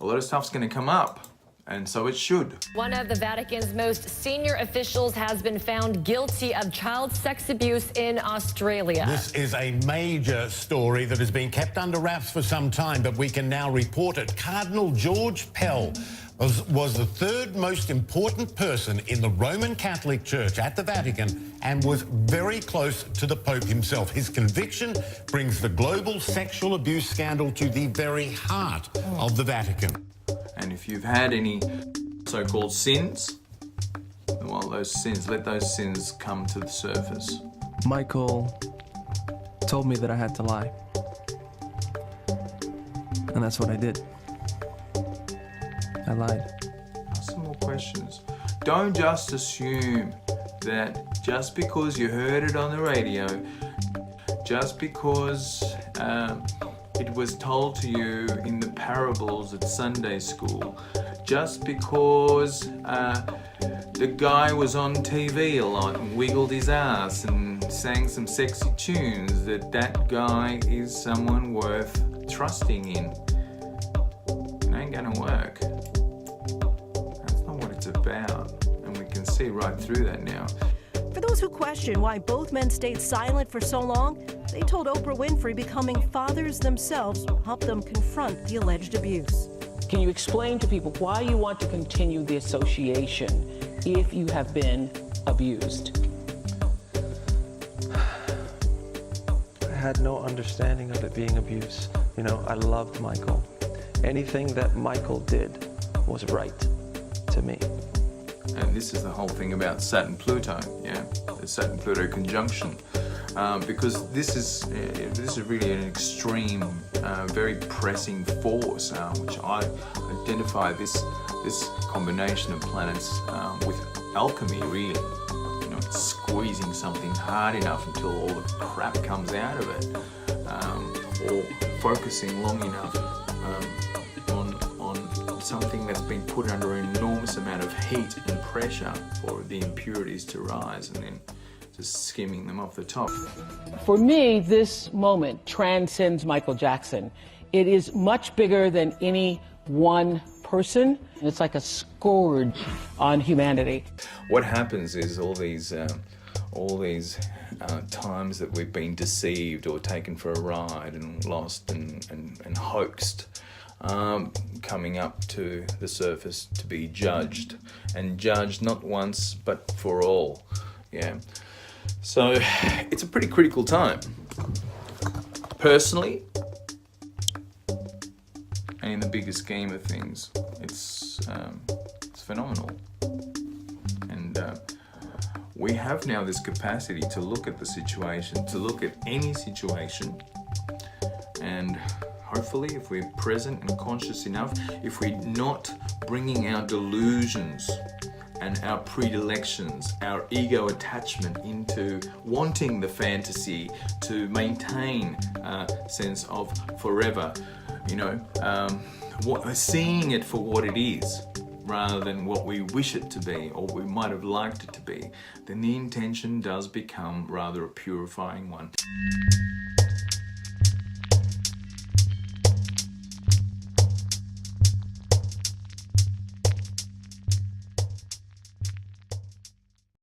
a lot of stuff's going to come up. And so it should. One of the Vatican's most senior officials has been found guilty of child sex abuse in Australia. This is a major story that has been kept under wraps for some time, but we can now report it. Cardinal George Pell was the third most important person in the Roman Catholic Church at the Vatican and was very close to the Pope himself. His conviction brings the global sexual abuse scandal to the very heart of the Vatican. And if you've had any so-called sins, well, let those sins come to the surface. Michael told me that I had to lie. And that's what I did. I lied. Ask some more questions. Don't just assume that just because you heard it on the radio, just because it was told to you in the parables at Sunday school, just because the guy was on TV a lot and wiggled his ass and sang some sexy tunes, that guy is someone worth trusting in. It ain't gonna work. That's not what it's about, and we can see right through that now. For those who question why both men stayed silent for so long, they told Oprah Winfrey becoming fathers themselves helped them confront the alleged abuse. Can you explain to people why you want to continue the association if you have been abused? I had no understanding of it being abuse. You know, I loved Michael. Anything that Michael did was right to me. And this is the whole thing about Saturn-Pluto, yeah, the Saturn-Pluto conjunction, because this is really an extreme, very pressing force, which I identify this combination of planets with alchemy, really. You know, it's squeezing something hard enough until all the crap comes out of it, or focusing long enough on something that's been put under an enormous amount of heat and pressure for the impurities to rise, and then just skimming them off the top. For me, this moment transcends Michael Jackson. It is much bigger than any one person. It's like a scourge on humanity. What happens is all these times that we've been deceived or taken for a ride and lost and hoaxed, coming up to the surface to be judged, and judged not once but for all. Yeah. So it's a pretty critical time. Personally, and in the bigger scheme of things, it's phenomenal. And we have now this capacity to look at the situation, to look at any situation, and hopefully, if we're present and conscious enough, if we're not bringing our delusions and our predilections, our ego attachment into wanting the fantasy to maintain a sense of forever, you know, seeing it for what it is rather than what we wish it to be or we might have liked it to be, then the intention does become rather a purifying one.